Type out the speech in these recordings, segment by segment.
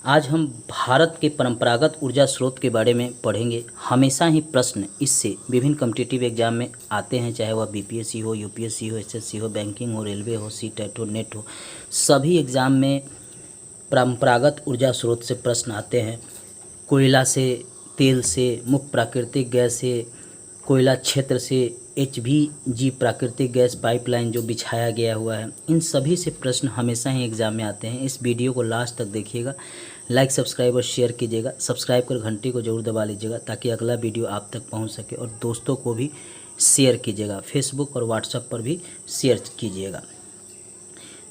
आज हम भारत के परंपरागत ऊर्जा स्रोत के बारे में पढ़ेंगे। हमेशा ही प्रश्न इससे विभिन्न कॉम्पिटिटिव एग्जाम में आते हैं, चाहे वह बीपीएससी हो, यूपीएससी हो, एसएससी हो, बैंकिंग हो, रेलवे हो, सीटेट हो, नेट हो, सभी एग्ज़ाम में परंपरागत ऊर्जा स्रोत से प्रश्न आते हैं। कोयला से, तेल से, मुख्य प्राकृतिक गैस से, कोयला क्षेत्र से, एचवीजी प्राकृतिक गैस पाइपलाइन जो बिछाया गया हुआ है, इन सभी से प्रश्न हमेशा ही एग्ज़ाम में आते हैं। इस वीडियो को लास्ट तक देखिएगा, लाइक सब्सक्राइब और शेयर कीजिएगा। सब्सक्राइब कर घंटी को ज़रूर दबा लीजिएगा ताकि अगला वीडियो आप तक पहुंच सके, और दोस्तों को भी शेयर कीजिएगा, फेसबुक और व्हाट्सएप पर भी शेयर कीजिएगा।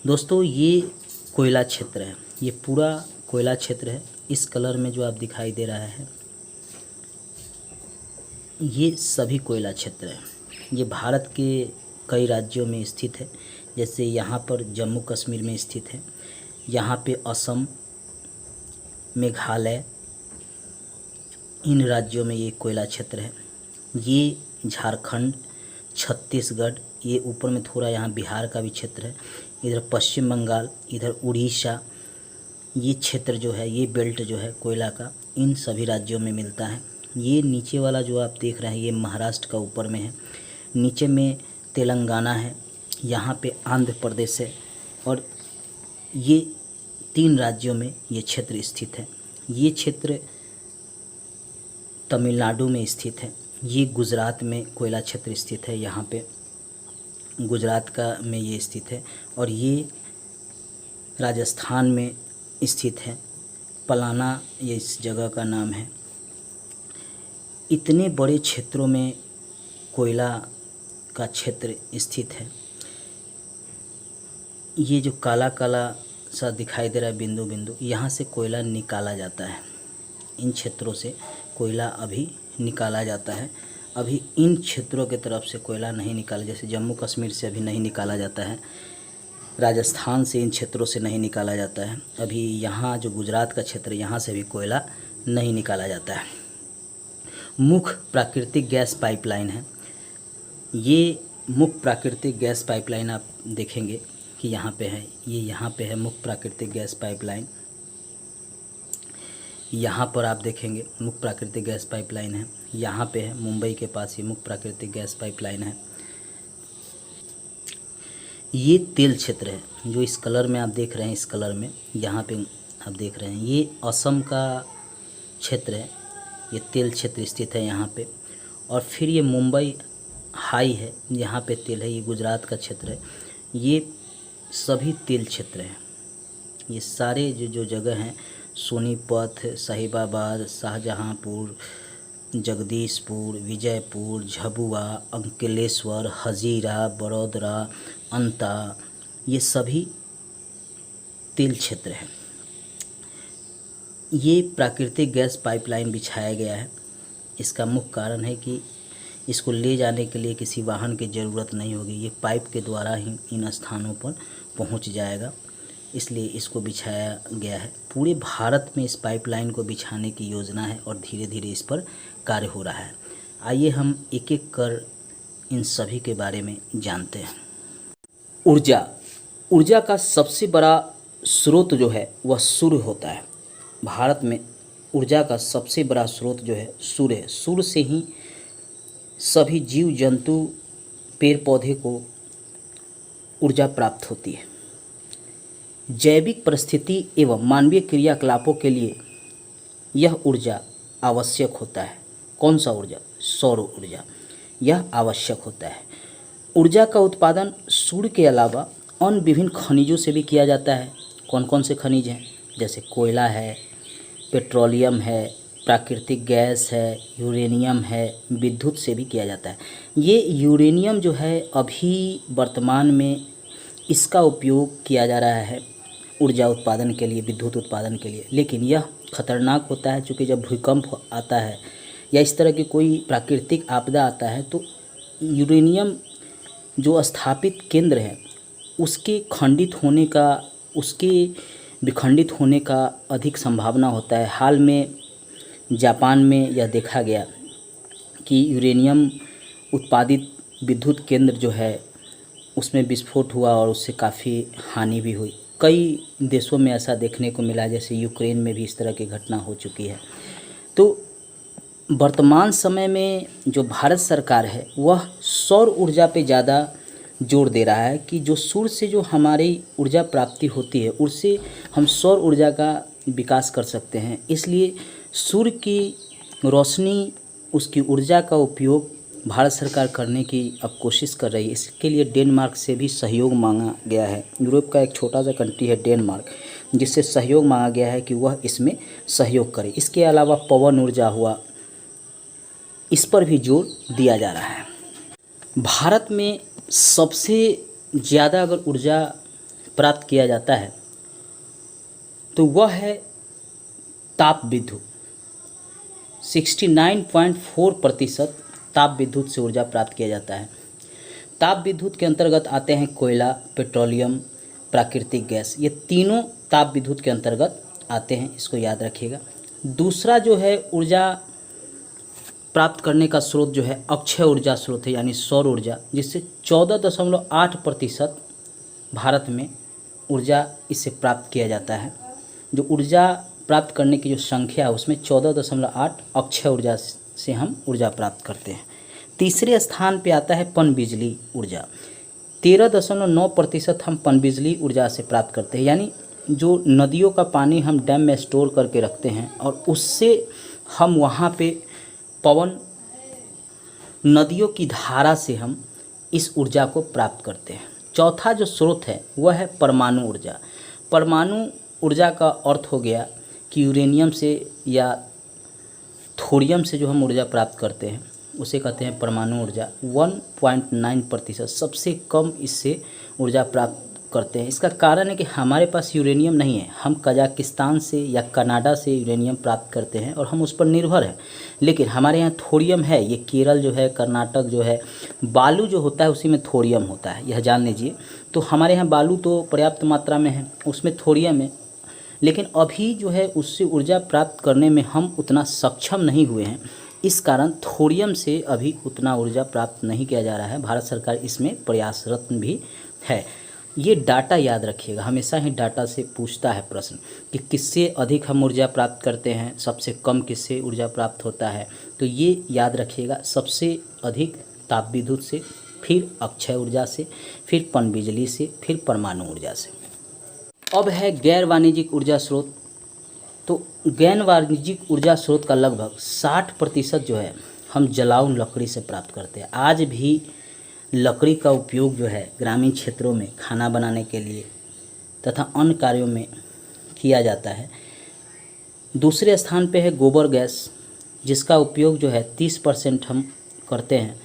दोस्तों, ये कोयला क्षेत्र है, ये पूरा कोयला क्षेत्र है। इस कलर में जो आप दिखाई दे रहा है, ये सभी कोयला क्षेत्र है। ये भारत के कई राज्यों में स्थित है, जैसे यहाँ पर जम्मू कश्मीर में स्थित है, यहाँ पे असम, मेघालय, इन राज्यों में ये कोयला क्षेत्र है। ये झारखंड, छत्तीसगढ़, ये ऊपर में थोड़ा यहाँ बिहार का भी क्षेत्र है, इधर पश्चिम बंगाल, इधर उड़ीसा, ये क्षेत्र जो है, ये बेल्ट जो है कोयला का, इन सभी राज्यों में मिलता है। ये नीचे वाला जो आप देख रहे हैं, ये महाराष्ट्र का ऊपर में है, नीचे में तेलंगाना है, यहाँ पे आंध्र प्रदेश है, और ये 3 राज्यों में ये क्षेत्र स्थित है। ये क्षेत्र तमिलनाडु में स्थित है। ये गुजरात में कोयला क्षेत्र स्थित है, यहाँ पे गुजरात का में ये स्थित है, और ये राजस्थान में स्थित है, पलाना ये इस जगह का नाम है। इतने बड़े क्षेत्रों में कोयला का क्षेत्र स्थित है। ये जो काला काला सा दिखाई दे रहा है बिंदु बिंदु, यहाँ से कोयला निकाला जाता है। इन क्षेत्रों से कोयला अभी निकाला जाता है। अभी इन क्षेत्रों के तरफ से कोयला नहीं निकाला, जैसे जम्मू कश्मीर से अभी नहीं निकाला जाता है, राजस्थान से इन क्षेत्रों से नहीं निकाला जाता है। अभी यहाँ जो गुजरात का क्षेत्र, यहाँ से भी कोयला नहीं निकाला जाता है। मुख्य प्राकृतिक गैस पाइपलाइन है। ये मुख्य प्राकृतिक गैस पाइपलाइन आप देखेंगे कि यहाँ पे है, ये यहाँ पे है मुख्य प्राकृतिक गैस पाइपलाइन। यहाँ पर आप देखेंगे मुख्य प्राकृतिक गैस पाइपलाइन है, यहाँ पे है मुंबई के पास ये मुख्य प्राकृतिक गैस पाइपलाइन है। ये तेल क्षेत्र है जो इस कलर में आप देख रहे हैं, इस कलर में यहाँ पे आप देख रहे हैं, ये असम का क्षेत्र है। ये तेल क्षेत्र स्थित है यहाँ पे, और फिर ये मुंबई हाई है, यहाँ पे तेल है, ये गुजरात का क्षेत्र है। ये सभी तेल क्षेत्र हैं। ये सारे जो जगह हैं, सोनीपत, साहिबाबाद, शाहजहाँपुर, जगदीशपुर, विजयपुर, झबुआ, अंकलेश्वर, हजीरा, बड़ोदरा, अंता, ये सभी तेल क्षेत्र हैं। ये प्राकृतिक गैस पाइपलाइन बिछाया गया है। इसका मुख्य कारण है कि इसको ले जाने के लिए किसी वाहन की ज़रूरत नहीं होगी, ये पाइप के द्वारा ही इन स्थानों पर पहुंच जाएगा, इसलिए इसको बिछाया गया है। पूरे भारत में इस पाइपलाइन को बिछाने की योजना है और धीरे धीरे इस पर कार्य हो रहा है। आइए हम एक एक कर इन सभी के बारे में जानते हैं। ऊर्जा का सबसे बड़ा स्रोत जो है वह सूर्य होता है। भारत में ऊर्जा का सबसे बड़ा स्रोत जो है सूर्य है। सूर्य से ही सभी जीव जंतु, पेड़ पौधे को ऊर्जा प्राप्त होती है। जैविक परिस्थिति एवं मानवीय क्रियाकलापों के लिए यह ऊर्जा आवश्यक होता है। कौन सा ऊर्जा? सौर ऊर्जा, यह आवश्यक होता है। ऊर्जा का उत्पादन सूर्य के अलावा अन्य विभिन्न खनिजों से भी किया जाता है। कौन कौन से खनिज हैं? जैसे कोयला है, पेट्रोलियम है, प्राकृतिक गैस है, यूरेनियम है, विद्युत से भी किया जाता है। ये यूरेनियम जो है अभी वर्तमान में इसका उपयोग किया जा रहा है ऊर्जा उत्पादन के लिए, विद्युत उत्पादन के लिए, लेकिन यह खतरनाक होता है, क्योंकि जब भूकंप आता है या इस तरह की कोई प्राकृतिक आपदा आता है तो यूरेनियम जो स्थापित केंद्र है उसके विखंडित होने का अधिक संभावना होता है। हाल में जापान में यह देखा गया कि यूरेनियम उत्पादित विद्युत केंद्र जो है उसमें विस्फोट हुआ और उससे काफ़ी हानि भी हुई, कई देशों में ऐसा देखने को मिला, जैसे यूक्रेन में भी इस तरह की घटना हो चुकी है। तो वर्तमान समय में जो भारत सरकार है वह सौर ऊर्जा पे ज़्यादा जोर दे रहा है कि जो सूर्य से जो हमारी ऊर्जा प्राप्ति होती है उससे हम सौर ऊर्जा का विकास कर सकते हैं। इसलिए सूर्य की रोशनी, उसकी ऊर्जा का उपयोग भारत सरकार करने की अब कोशिश कर रही है। इसके लिए डेनमार्क से भी सहयोग मांगा गया है। यूरोप का एक छोटा सा कंट्री है डेनमार्क, जिससे सहयोग मांगा गया है कि वह इसमें सहयोग करे। इसके अलावा पवन ऊर्जा हुआ, इस पर भी जोर दिया जा रहा है। भारत में सबसे ज़्यादा अगर ऊर्जा प्राप्त किया जाता है तो वह है ताप विद्युत। 69.4% ताप विद्युत से ऊर्जा प्राप्त किया जाता है। ताप विद्युत के अंतर्गत आते हैं कोयला, पेट्रोलियम, प्राकृतिक गैस, ये तीनों ताप विद्युत के अंतर्गत आते हैं, इसको याद रखिएगा। दूसरा जो है ऊर्जा प्राप्त करने का स्रोत जो है अक्षय ऊर्जा स्रोत है, यानी सौर ऊर्जा, जिससे 14.8% भारत में ऊर्जा इससे प्राप्त किया जाता है। जो ऊर्जा प्राप्त करने की जो संख्या है उसमें 14.8 अक्षय ऊर्जा से हम ऊर्जा प्राप्त करते हैं। तीसरे स्थान पे आता है पनबिजली ऊर्जा। 13.9% हम पनबिजली ऊर्जा से प्राप्त करते हैं, यानी जो नदियों का पानी हम डैम में स्टोर करके रखते हैं और उससे हम वहाँ पे पवन, नदियों की धारा से हम इस ऊर्जा को प्राप्त करते हैं। चौथा जो स्रोत है वह है परमाणु ऊर्जा। परमाणु ऊर्जा का अर्थ हो गया कि यूरेनियम से या थोरियम से जो हम ऊर्जा प्राप्त करते हैं उसे कहते हैं परमाणु ऊर्जा। 1.9% सबसे कम इससे ऊर्जा प्राप्त करते हैं। इसका कारण है कि हमारे पास यूरेनियम नहीं है, हम कजाकिस्तान से या कनाडा से यूरेनियम प्राप्त करते हैं और हम उस पर निर्भर हैं। लेकिन हमारे यहाँ थोरियम है, ये केरल जो है, कर्नाटक जो है, बालू जो होता है उसी में थोरियम होता है, यह जान लीजिए। तो हमारे यहाँ बालू तो पर्याप्त मात्रा में है, उसमें थोरियम है, लेकिन अभी जो है उससे ऊर्जा प्राप्त करने में हम उतना सक्षम नहीं हुए हैं। इस कारण थोरियम से अभी उतना ऊर्जा प्राप्त नहीं किया जा रहा है। भारत सरकार इसमें प्रयासरत भी है। ये डाटा याद रखिएगा, हमेशा ही डाटा से पूछता है प्रश्न कि किससे अधिक हम ऊर्जा प्राप्त करते हैं, सबसे कम किससे ऊर्जा प्राप्त होता है। तो ये याद रखिएगा, सबसे अधिक ताप विद्युत से, फिर अक्षय ऊर्जा से, फिर पनबिजली से, फिर परमाणु ऊर्जा से। अब है गैर वाणिज्यिक ऊर्जा स्रोत। तो गैर वाणिज्यिक ऊर्जा स्रोत का लगभग 60% जो है हम जलाऊ लकड़ी से प्राप्त करते हैं। आज भी लकड़ी का उपयोग जो है ग्रामीण क्षेत्रों में खाना बनाने के लिए तथा अन्य कार्यों में किया जाता है। दूसरे स्थान पे है गोबर गैस, जिसका उपयोग जो है 30% हम करते हैं।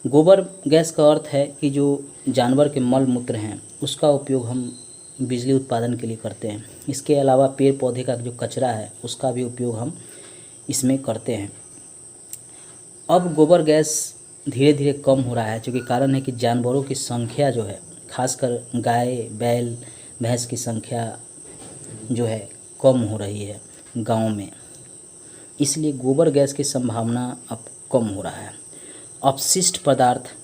गोबर गैस का अर्थ है कि जो जानवर के मल मूत्र हैं उसका उपयोग हम बिजली उत्पादन के लिए करते हैं। इसके अलावा पेड़ पौधे का जो कचरा है उसका भी उपयोग हम इसमें करते हैं। अब गोबर गैस धीरे धीरे कम हो रहा है, क्योंकि कारण है कि जानवरों की संख्या जो है, खासकर गाय, बैल, भैंस की संख्या जो है कम हो रही है गाँव में, इसलिए गोबर गैस की संभावना अब कम हो रहा है। अपशिष्ट पदार्थ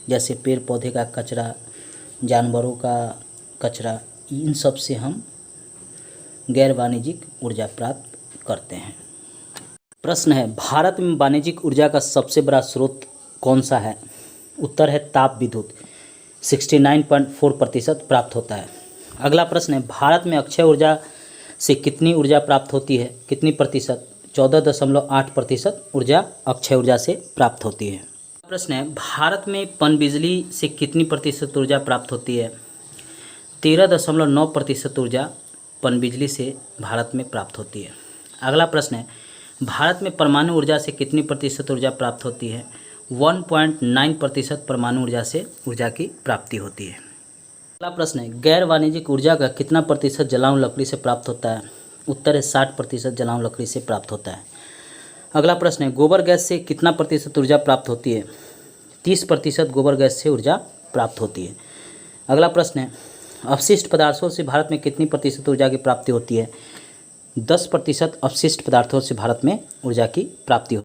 जैसे पेड़ पौधे का कचरा, जानवरों का कचरा, इन सब से हम गैर वाणिज्यिक ऊर्जा प्राप्त करते हैं। प्रश्न है, भारत में वाणिज्यिक ऊर्जा का सबसे बड़ा स्रोत कौन सा है? उत्तर है ताप विद्युत, 69.4% प्राप्त होता है। अगला प्रश्न है, भारत में अक्षय ऊर्जा से कितनी ऊर्जा प्राप्त होती है? कितनी प्रतिशत? 14.8% ऊर्जा अक्षय ऊर्जा से प्राप्त होती है। प्रश्न है, भारत में पनबिजली से कितनी प्रतिशत ऊर्जा प्राप्त होती है? 13.9% ऊर्जा पनबिजली से भारत में प्राप्त होती है। अगला प्रश्न है, भारत में परमाणु ऊर्जा से कितनी प्रतिशत ऊर्जा प्राप्त होती है? 1.9% परमाणु ऊर्जा से ऊर्जा की प्राप्ति होती है। अगला प्रश्न है, गैर वाणिज्यिक ऊर्जा का कितना प्रतिशत जलाऊ लकड़ी से प्राप्त होता है? उत्तर है 60% जलाऊ लकड़ी से प्राप्त होता है। अगला प्रश्न है, गोबर गैस से कितना प्रतिशत ऊर्जा प्राप्त होती है? 30% गोबर गैस से ऊर्जा प्राप्त होती है। अगला प्रश्न है, अपशिष्ट पदार्थों से भारत में कितनी प्रतिशत ऊर्जा की प्राप्ति होती है? 10% अपशिष्ट पदार्थों से भारत में ऊर्जा की प्राप्ति होती है।